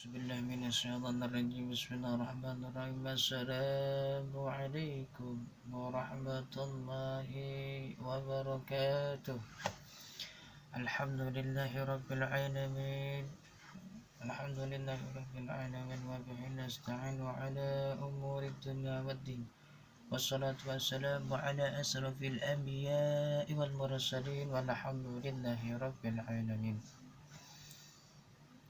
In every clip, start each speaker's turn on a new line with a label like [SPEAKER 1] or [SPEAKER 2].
[SPEAKER 1] بالله من الشيطان الرجيم. بسم الله الرحمن الرحيم. السلام عليكم ورحمة الله وبركاته. الحمد لله رب العالمين. الحمد لله رب العالمين وبه نستعين على أمور الدنيا والدين، والصلاة والسلام على أشرف الأنبياء والمرسلين، والحمد لله رب العالمين.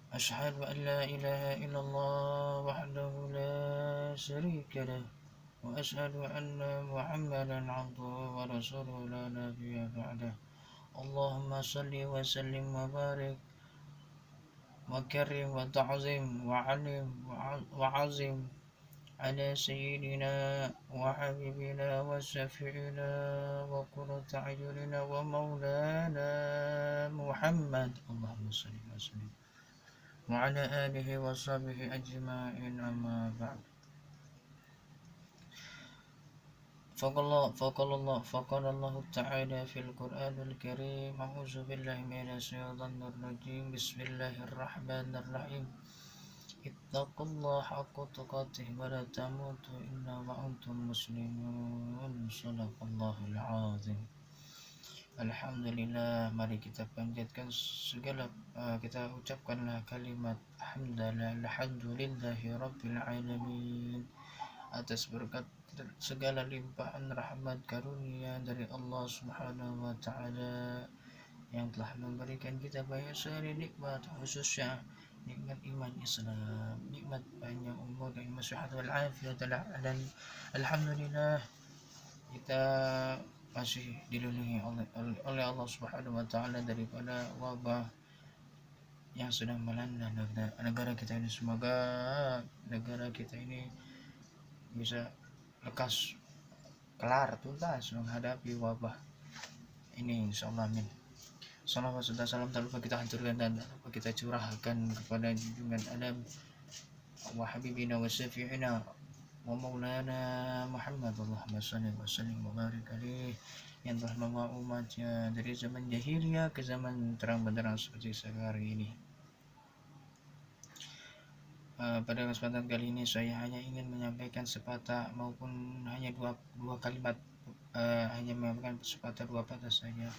[SPEAKER 1] أشهد أن لا إله إلا الله وحده لا شريك له، وأشهد أن محمدا عبده ورسوله لا نبي بعده. اللهم صل وسلم وبارك وكرم وتعظم وعظم على سيدنا وحبيبنا وشفيعنا وقرة أعيننا ومولانا محمد، اللهم صل وسلم، وعلى آله وصحبه أجمعين. أما بعد، فقال الله تعالى في القرآن الكريم: أعوذ بالله من الشيطان الرجيم. بسم الله الرحمن الرحيم. اتقوا الله حق تقاته ولا تموتوا إلا وأنتم مسلمون. صدق الله العظيم. Alhamdulillah, mari kita panjatkan segala kita ucapkanlah kalimat alhamdulillahi rabbil alamin atas berkat segala limpahan rahmat karunia dari Allah Subhanahu wa taala yang telah memberikan kita banyak sekali nikmat, khususnya nikmat iman Islam, nikmat panjang umur dan sehat wal afiat. Dan alhamdulillah kita masih dilindungi oleh Allah Subhanahu wa taala daripada wabah yang sedang melanda negara kita ini. Semoga negara kita ini bisa lekas kelar tuntas menghadapi wabah ini, insyaallah, amin. Salawat serta salam tak lupa kita hancurkan dan tak lupa kita curahkan kepada junjungan Adam wa habibina wa syafi'ina wa maulana Muhammad, Allahumma salli wa sallim wa barik alaih, yang telah membawa umatnya dari zaman jahiliyah ke zaman terang benderang seperti sekarang ini. Pada kesempatan kali ini saya hanya ingin menyampaikan sepatah maupun hanya dua kalimat, hanya menyampaikan dua patah saja,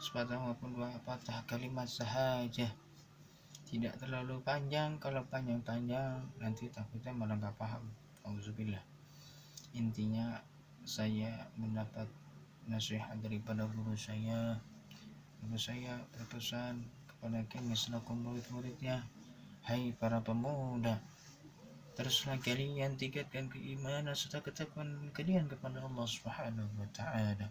[SPEAKER 1] sepatah maupun dua patah kalimat sahaja, tidak terlalu panjang. Kalau panjang-panjang nanti takutnya malah nggak paham. Auzubillah. Intinya saya mendapat nasihat daripada guru saya. Guru saya berpesan kepada kami selaku murid-muridnya, hai para pemuda, teruslah kalian tingkatkan keimanan serta ketakwaan kalian kepada Allah Subhanahu wa taala.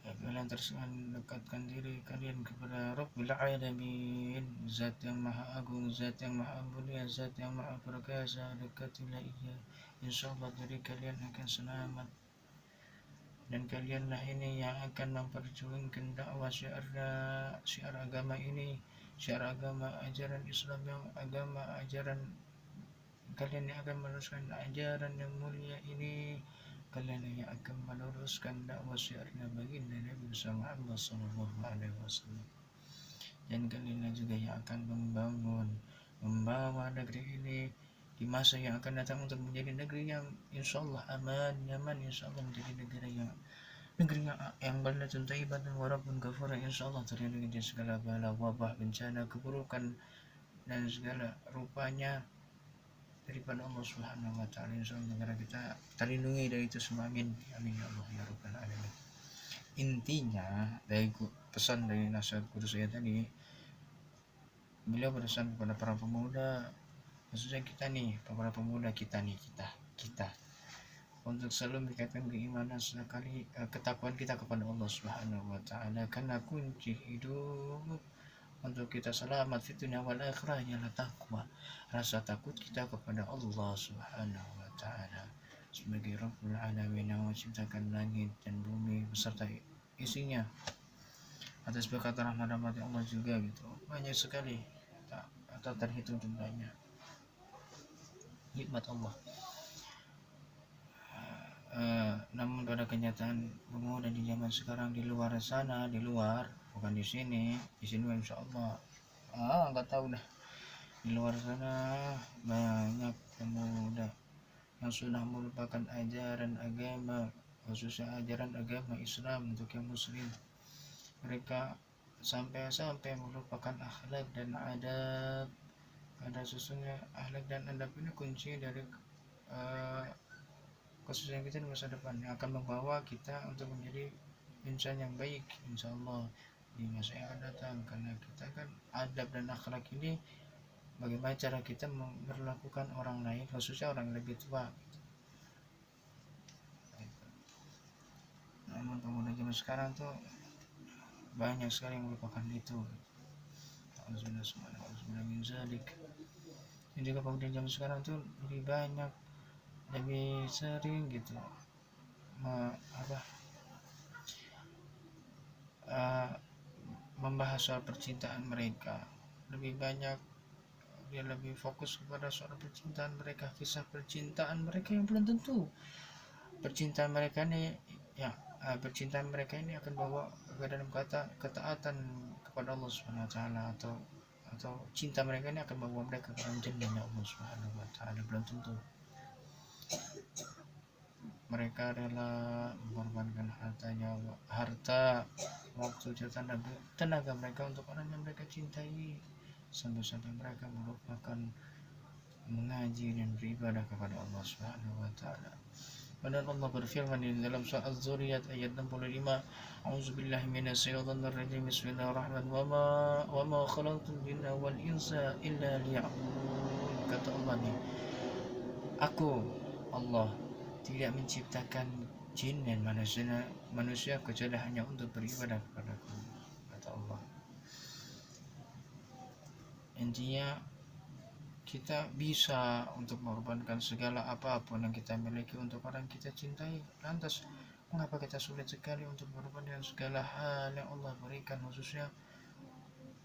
[SPEAKER 1] Kalian teruslah mendekatkan diri kalian kepada Rabbil Alamin, Zat yang Maha Agung, Zat yang Maha Mulia, Zat yang Maha Perkasa. Dekatilah Ia, insyaallah diri kalian akan selamat, dan kalianlah ini yang akan memperjuangkan dakwah syiar agama ini, syiar agama ajaran Islam, yang agama ajaran kalian yang akan meneruskan ajaran yang mulia ini. Kalian yang akan meneruskan dakwah syiarnya baginda Nabi Muhammad sallallahu alaihi wasallam, dan kalian juga yang akan membawa negeri ini di masa yang akan datang untuk menjadi negeri yang insyaallah aman, nyaman, insyaallah menjadi negeri yang baldatun thayyibatan wa rabbun ghafur, insyaallah terlindungi dari segala bala, wabah, bencana, keburukan dan segala rupanya daripada Allah Subhanahu wa taala. Insyaallah negara kita terlindungi dari itu semua, amin amin ya Allah ya rabbal alamin. Intinya dari pesan dari nasihat guru saya tadi, beliau berpesan kepada para pemuda, maksudnya kita nih, para pemuda kita untuk selalu meningkatkan keimanan sekali ketakwaan kita kepada Allah Subhanahu wa taala, karena kunci hidup untuk kita selamat di dunia wal akhirah ialah takwa, rasa takut kita kepada Allah Subhanahu wa taala sebagai Rabbul Alamin yang menciptakan langit dan bumi beserta isinya atas berkat rahmat Allah juga gitu. Banyak sekali atau terhitung jumlahnya nikmat Allah. Namun pada kenyataan pemuda di zaman sekarang di luar sana, bukan di sini insyaallah nggak tahu dah, Di luar sana banyak pemuda yang sudah melupakan ajaran agama, khususnya ajaran agama Islam untuk yang muslim. Mereka sampai melupakan akhlak dan adab. Pada sesungguhnya akhlak dan adab ini kunci dari uh, khususnya kita di masa depan yang akan membawa kita untuk menjadi insan yang baik insya Allah di masa yang akan datang. Karena kita kan adab dan akhlak ini bagaimana cara kita memperlakukan orang lain, khususnya orang yang lebih tua. Namun pemuda zaman sekarang tuh banyak sekali yang melupakan itu. Dan juga pemuda zaman sekarang tuh lebih banyak, lebih sering gitu membahas soal percintaan mereka. Lebih banyak dia lebih fokus kepada soal percintaan mereka, kisah percintaan mereka yang belum tentu percintaan mereka ini ya percintaan mereka ini akan bawa ke dalam ketaatan kepada Allah Subhanahu wa taala, atau cinta mereka ini akan bawa mereka ke dalam jannahnya Allah Subhanahu wa taala. Belum tentu. Mereka rela mengorbankan harta, waktu, tenaga mereka untuk orang yang mereka cintai, sampai mereka melupakan mengaji dan beribadah kepada Allah Subhanahu wa taala. Padahal Allah berfirman di dalam surah Az-Zuriyat ayat 65, A'udzubillahi minasyaitonir rajim. Bismillahirrahmanirrahim. Wa ma khalaqtul jinna wal insa illa liya'budun. Kata Allah nih, aku Allah tidak menciptakan jin dan manusia kecuali hanya untuk beribadah kepadaku, kata Allah. Intinya kita bisa untuk mengorbankan segala apapun yang kita miliki untuk orang kita cintai. Lantas mengapa kita sulit sekali untuk mengorbankan segala hal yang Allah berikan, khususnya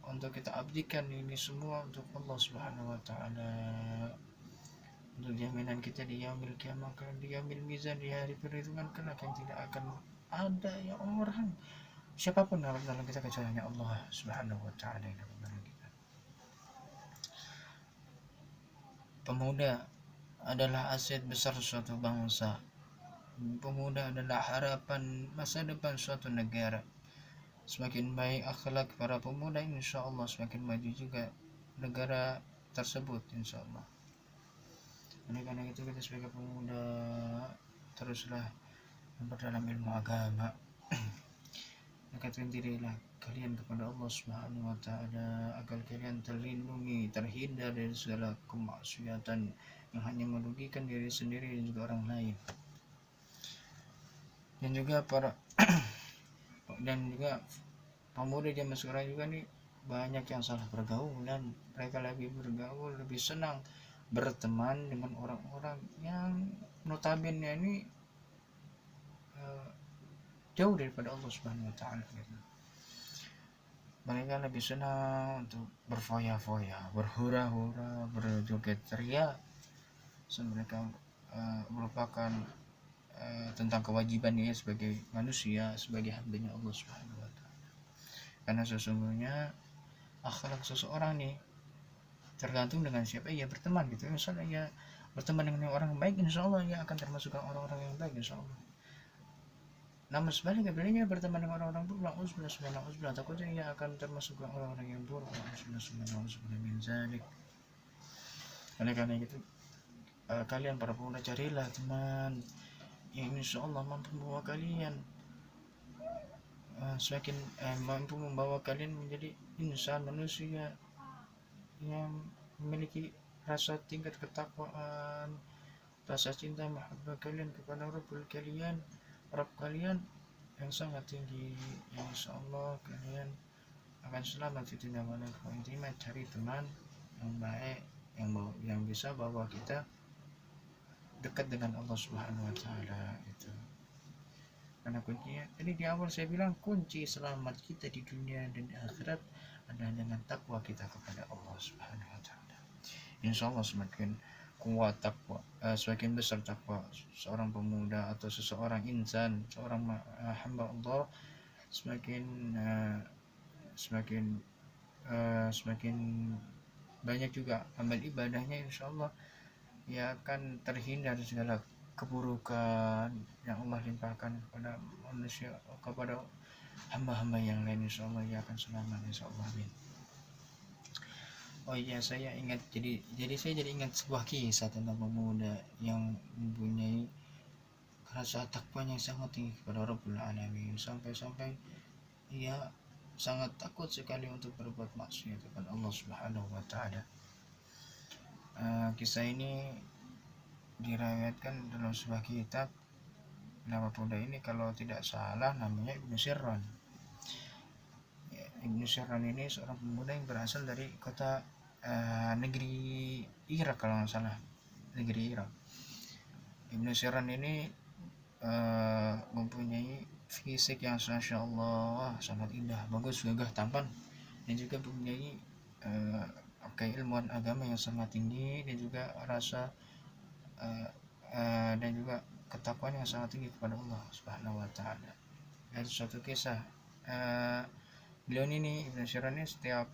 [SPEAKER 1] untuk kita abdikan ini semua untuk Allah Subhanahu wa taala, untuk jaminan kita di yaumil kiamah, di yaumil mizan, di hari perhitungan kelak yang tidak akan ada yang orang siapapun dalam kita kecuali hanya Allah Subhanahu wa taala yang dalam kita. Pemuda adalah aset besar suatu bangsa. Pemuda adalah harapan masa depan suatu negara. Semakin baik akhlak para pemuda, insya Allah semakin maju juga negara tersebut, insya Allah. Oleh karena itu kita sebagai pemuda teruslah memperdalam ilmu agama. Dekatkan dirilah kalian kepada Allah Subhanahu wa taala agar kalian terlindungi, terhindar dari segala kemaksiatan yang hanya merugikan diri sendiri dan juga orang lain. Dan juga pemuda zaman sekarang juga nih banyak yang salah pergaulan. Mereka lebih bergaul, lebih senang berteman dengan orang-orang yang notabene ini jauh daripada Allah Subhanahu wa taala gitu. Mereka lebih senang untuk berfoya-foya, berhura-hura, berjoget ceria, mereka merupakan tentang kewajibannya sebagai manusia, sebagai hambanya Allah Subhanahu wa taala. Karena sesungguhnya akhlak seseorang nih tergantung dengan siapa ia berteman gitu. Misalnya ia berteman dengan orang baik, insya Allah ia akan termasuk orang-orang yang baik, insya Allah. Namun sebaliknya bila ia berteman dengan orang-orang buruk, na'udzubillah, takutnya ia akan termasuk orang-orang yang buruk. Na'udzubillah min zalik. Oleh karena itu kalian para pemuda carilah teman yang insya Allah mampu membawa kalian semakin mampu membawa kalian menjadi insan manusia yang memiliki rasa tingkat ketakwaan, rasa cinta mahabbah kalian kepada Rabb kalian yang sangat tinggi. Insyaallah kalian akan selamat di dunia dan akhirat. Intinya cari teman yang baik, yang bisa bawa kita dekat dengan Allah Subhanahu wa taala itu. Karena kuncinya tadi di awal saya bilang kunci selamat kita di dunia dan di akhirat adalah dengan takwa kita kepada Allah Subhanahu wa taala. Insyaallah semakin kuat takwa, semakin besar takwa seorang pemuda atau seseorang insan, seorang hamba Allah, semakin banyak juga amal ibadahnya, insya Allah ia akan terhindar segala keburukan yang Allah limpahkan kepada manusia, kepada hamba-hamba yang lain. Insya Allah ia akan selamat, insya Allah. Amin. Oh iya, saya ingat, saya jadi ingat sebuah kisah tentang pemuda yang mempunyai rasa takwa yang sangat tinggi kepada Rabbul Alamin, sampai-sampai ia sangat takut sekali untuk berbuat maksiat kepada Allah Subhanahu wa taala. Kisah ini diriwayatkan dalam sebuah kitab. Nama pemuda ini kalau tidak salah namanya Ibnu Sirron. Ibnu Sirron ini seorang pemuda yang berasal dari kota negeri Irak kalau nggak salah, negeri Irak. Ibnu Sirron ini mempunyai fisik yang Masya Allah sangat indah, bagus, gagah, tampan, dan juga mempunyai keilmuan agama yang sangat tinggi, dan juga rasa dan juga ketakwaan yang sangat tinggi kepada Allah Subhanahu wa taala. Ada suatu kisah, beliau ini Ibnu Sirron ini setiap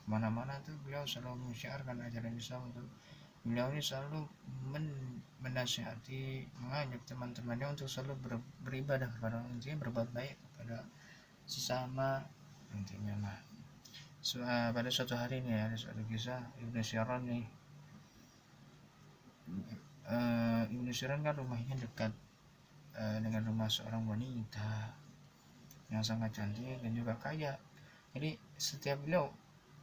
[SPEAKER 1] mana-mana tuh beliau selalu menyiarkan ajaran Islam. Untuk beliau ini selalu menasihati, mengajak teman-temannya untuk selalu beribadah kepada Allah, intinya berbuat baik kepada sesama intinya. Nah, pada suatu hari ini ada suatu kisah Ibnu Sirron nih. Ibnu Sirron kan rumahnya dekat dengan rumah seorang wanita yang sangat cantik dan juga kaya. Jadi setiap beliau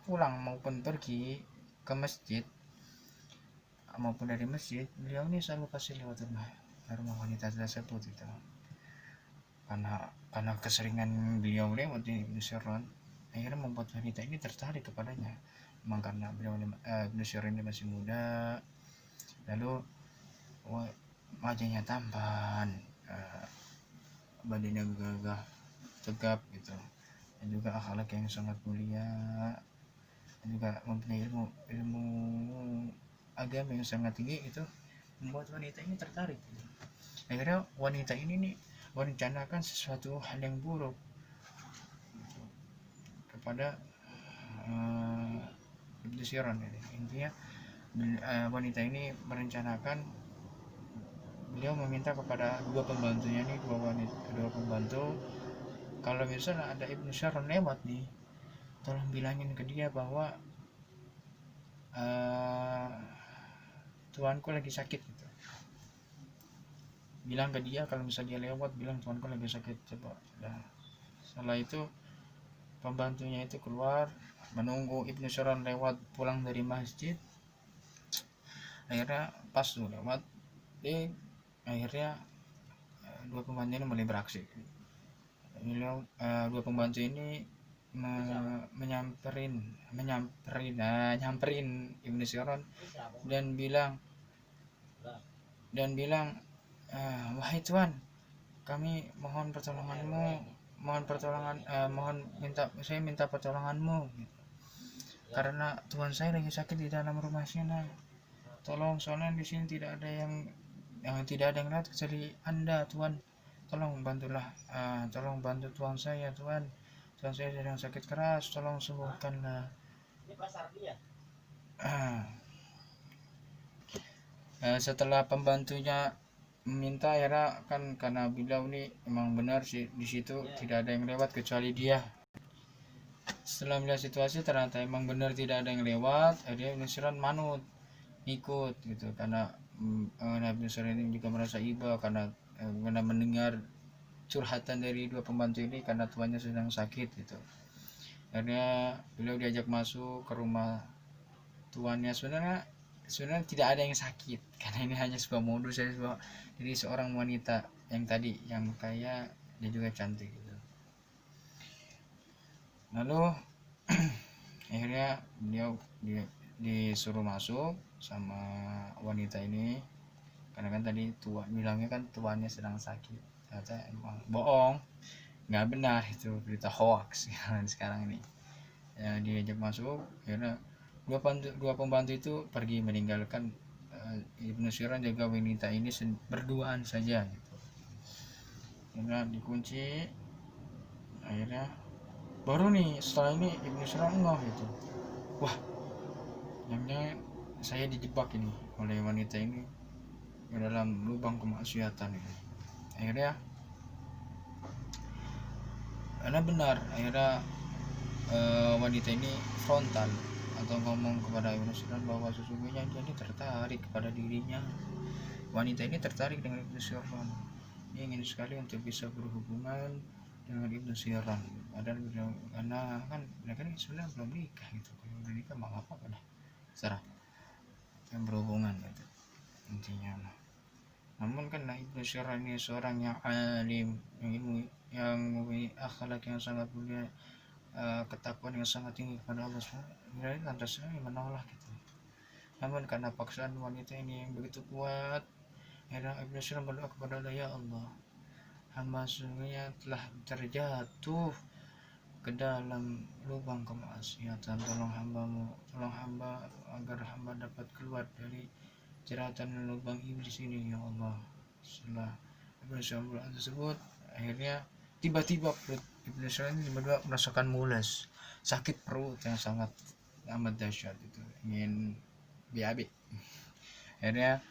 [SPEAKER 1] pulang maupun pergi ke masjid maupun dari masjid, beliau ini selalu pasti lewat rumah wanita tersebut itu. Karena keseringan beliau lewat di Ibnu Sirron, akhirnya membuat wanita ini tertarik kepadanya. Memang karena beliau Ibnu Sirron ini masih muda, lalu wajahnya tampan, badannya gagah, tegap gitu, dan juga akhlak yang sangat mulia, dan juga mempunyai ilmu agama yang sangat tinggi, itu membuat wanita ini tertarik gitu. Akhirnya wanita ini nih merencanakan sesuatu hal yang buruk gitu, kepada Ibnu Sirron ini. Intinya wanita ini merencanakan, beliau meminta kepada dua pembantunya nih, dua pembantu, kalau misalnya ada Ibnu Sirron lewat nih, tolong bilangin ke dia bahwa tuanku lagi sakit gitu. Bilang ke dia kalau misalnya dia lewat, bilang tuanku lagi sakit. Coba. Nah, setelah itu pembantunya itu keluar menunggu Ibnu Sirron lewat pulang dari masjid. Akhirnya pas tuh lewat, akhirnya dua pembantu ini mulai beraksi. Dua pembantu ini nyamperin Ibnu Sirron dan bilang wahai tuan, kami mohon pertolonganmu, saya minta pertolonganmu gitu. Karena tuan saya lagi sakit di dalam rumah sini, tolong, soalnya di sini tidak ada yang lihat kecuali Anda tuan, tolong bantulah, tolong bantu tuan saya tuan saya sedang sakit keras, tolong sembuhkanlah. Setelah pembantunya meminta, akhirnya kan karena beliau ini memang benar sih, di situ tidak ada yang lewat kecuali dia. Setelah melihat situasi ternyata emang benar tidak ada yang lewat, dia Ibnu Sirron manut ikut gitu, karena Ibnu Sirron ini juga merasa iba karena mendengar curhatan dari dua pembantu ini karena tuannya sedang sakit gitu. Akhirnya beliau diajak masuk ke rumah tuannya. Sebenarnya tidak ada yang sakit, karena ini hanya sebuah modus saja, jadi seorang wanita yang tadi yang kaya dan juga cantik gitu. Lalu akhirnya beliau disuruh masuk sama wanita ini, karena kan tadi bilangnya kan tuannya sedang sakit. Ternyata emang bohong, nggak benar, itu berita hoax sekarang ini. Diajak masuk, karena dua pembantu itu pergi meninggalkan Ibnu Sirron jaga wanita ini berduaan saja gitu. Karena dikunci, akhirnya baru nih setelah ini Ibnu Sirron ngeh gitu, wah Yang saya dijebak ini oleh wanita ini ke dalam lubang kemaksiatan ini. Akhirnya karena benar, akhirnya wanita ini frontal atau ngomong kepada Ibnu Siron bahwa sesungguhnya dia ini tertarik kepada dirinya. Wanita ini tertarik dengan Ibnu Siron, dia ingin sekali untuk bisa berhubungan dengan Ibnu Siron. Padahal karena kan mereka ini sebenarnya belum nikah gitu. Kalau udah nikah mah apa dah, serah yang berhubungan gitu intinya. Namun kan Ibnu Siron ini seorang yang alim, yang ilmu, yang mempunyai akhlak yang sangat mulia, ketakwaan yang sangat tinggi kepada Allah SWT, lantas saya menolak gitu. Namun karena paksaan wanita ini yang begitu kuat, akhirnya Ibnu Siron berdoa kepada Allah, ya Allah, hamba sesungguhnya telah terjatuh ke dalam lubang kemaksiatan, tolong hamba agar hamba dapat keluar dari jeratan lubang iblis ini, ya Allah. Setelah Ibnu Siron berdoa tersebut, akhirnya tiba-tiba perut Ibnu Siron ini merasakan mules, sakit perut yang sangat amat dahsyat, itu ingin BAB. Akhirnya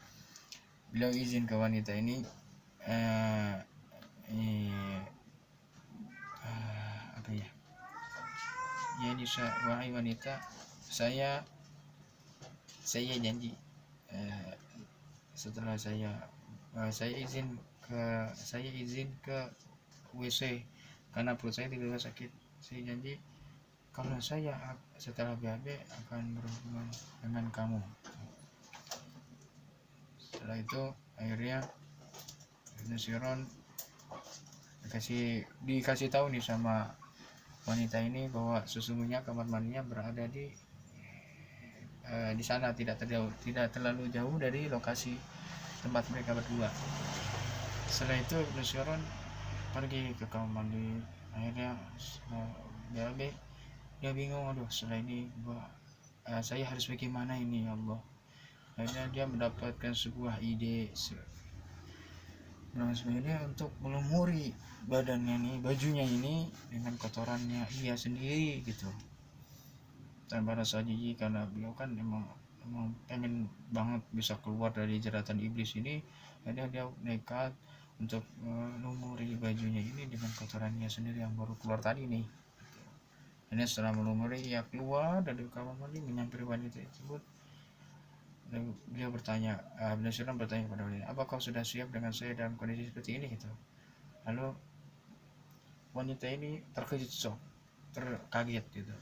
[SPEAKER 1] beliau izin ke wanita ini, apa ya, jadi wahai wanita, saya janji, setelah saya izin ke WC karena perut saya tiba-tiba sakit. Saya janji kalau saya setelah BAB akan berhubungan dengan kamu. Setelah itu akhirnya Ibnu Siron dikasih tahu nih sama wanita ini bahwa sesungguhnya kamar mandinya berada di sana, tidak terlalu jauh dari lokasi tempat mereka berdua. Setelah itu Ibnu Siron pergi ke kamar mandi. Akhirnya BAB, dia bingung, aduh setelah ini saya harus bagaimana ini, ya Allah. Akhirnya dia mendapatkan sebuah ide untuk melumuri badannya ini, bajunya ini dengan kotorannya ia sendiri gitu, tanpa rasa jijik, karena beliau kan emang pengen banget bisa keluar dari jeratan iblis ini. Akhirnya dia nekat untuk melumuri bajunya ini dengan kotorannya sendiri yang baru keluar tadi nih. Ini setelah melumuri, ia keluar dari kamar mandi menyampai wanita tersebut. Beliau bertanya, Ibnu Siron bertanya kepada wanita, apa kau sudah siap dengan saya dalam kondisi seperti ini gitu. Lalu wanita ini terkejut, terkaget gitu.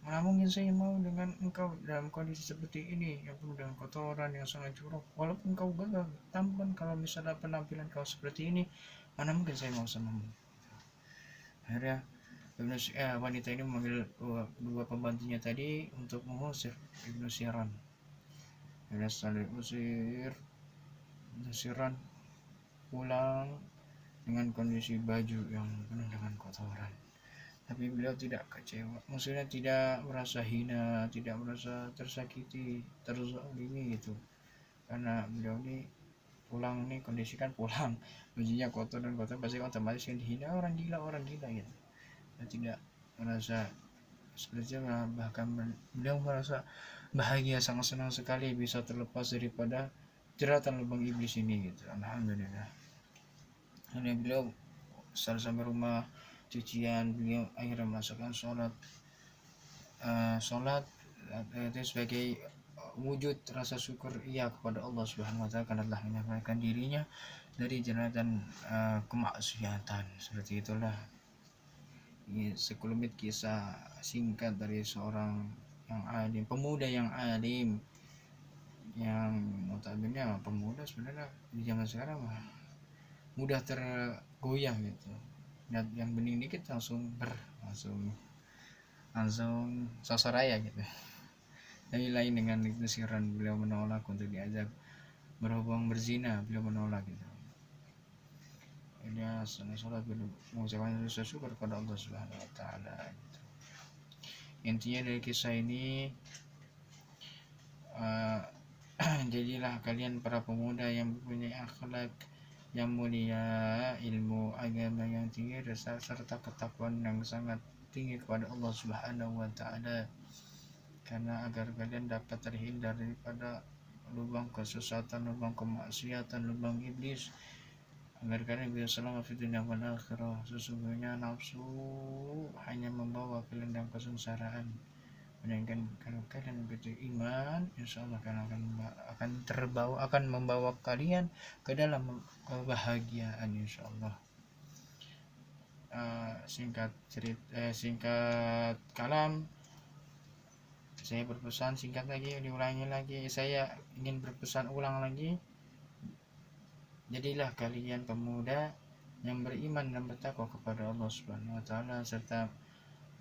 [SPEAKER 1] Mana mungkin saya mau dengan engkau dalam kondisi seperti ini, yang penuh dengan kotoran yang sangat jorok. Walaupun kau gagal tampan, kalau misalnya penampilan kau seperti ini, mana mungkin saya mau samamu. Akhirnya wanita ini memanggil dua pembantunya tadi untuk mengusir Ibnu Siron. Akhirnya setelah diusir, Ibnu Siron pulang dengan kondisi baju yang penuh dengan kotoran. Tapi beliau tidak kecewa, maksudnya tidak merasa hina, tidak merasa tersakiti, terzalimi gitu. Karena beliau ini pulang nih, kondisi kan pulang bajunya kotor dan kotor, pasti otomatis kan dihina, orang gila gitu. Dan tidak merasa seperti itu, bahkan beliau merasa bahagia, sangat senang sekali bisa terlepas daripada jeratan lubang iblis ini gitu. Alhamdulillah. Ini beliau setelah sampai rumah, cucian, beliau akhirnya melaksanakan sholat itu sebagai wujud rasa syukur ia kepada Allah Subhanahu wa taala karena telah menyelamatkan dirinya dari jeratan kemaksiatan. Seperti itulah ini sekelumit kisah singkat dari seorang yang alim, pemuda yang alim, yang notabene pemuda sebenarnya di zaman sekarang mudah tergoyah gitu. Dan yang bening dikit langsung sosaraya gitu. Tapi lain dengan Ibnu Siron, beliau menolak untuk diajak berhubung berzina, beliau menolak gitu. Dia sholat mengucapkan rasa syukur kepada Allah Subhanahu wa taala gitu. Intinya dari kisah ini, jadilah kalian para pemuda yang mempunyai akhlak yang mulia, ilmu agama yang tinggi, serta ketakwaan yang sangat tinggi kepada Allah Subhanahu wa taala. karena agar kalian dapat terhindar daripada lubang kesesatan, lubang kemaksiatan, lubang iblis, agar kalian bisa selamat di dunia dan akhirah. Sesungguhnya nafsu hanya membawa kalian dalam kesengsaraan, melainkan kalau kalian begitu iman, insya Allah kalian akan membawa kalian ke dalam kebahagiaan, insya Allah. Singkat kalam, saya berpesan singkat lagi, diulangi lagi, saya ingin berpesan ulang lagi. Jadilah kalian pemuda yang beriman dan bertakwa kepada Allah Subhanahu wa taala, serta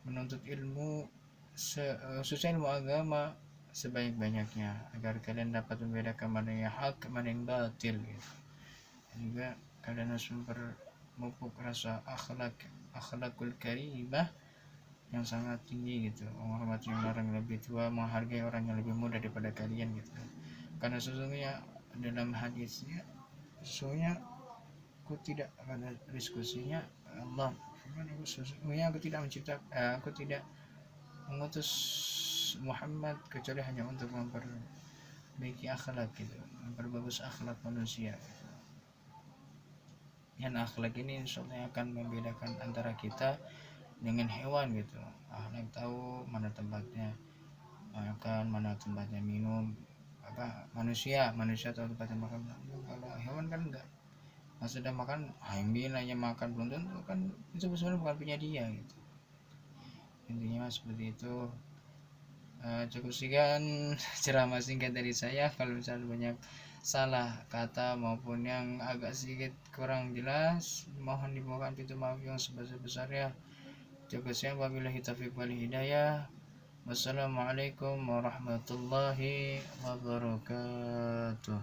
[SPEAKER 1] menuntut ilmu sesuai ilmu agama sebaik-banyaknya, agar kalian dapat membedakan mana yang hak, mana yang batil gitu. Juga kalian harus memupuk rasa akhlakul karimah yang sangat tinggi gitu, menghormati orang yang lebih tua, menghargai orang yang lebih muda daripada kalian gitu. Karena sesungguhnya dalam hadisnya, sesungguhnya aku tidak pada diskusinya Allah, sesungguhnya aku tidak mengutus Muhammad kecuali hanya untuk memperbaiki akhlak gitu, memperbagus akhlak manusia gitu. Dan akhlak ini insyaallah akan membedakan antara kita dengan hewan gitu. Akhlak tahu mana tempatnya makan, mana tempatnya minum. Manusia tahu tempatnya makan. Kalau hewan kan enggak, pas sudah makan ambil aja makan, belum tentu kan itu sebenarnya bukan punya dia gitu. Intinya seperti itu. Cukup sekian ceramah singkat dari saya. Kalau misalnya banyak salah kata maupun yang agak sedikit kurang jelas, mohon dibawakan pintu maaf yang sebesar-besarnya. Cukup sekian, wabillahi taufiq wal hidayah. Wassalamualaikum warahmatullahi wabarakatuh.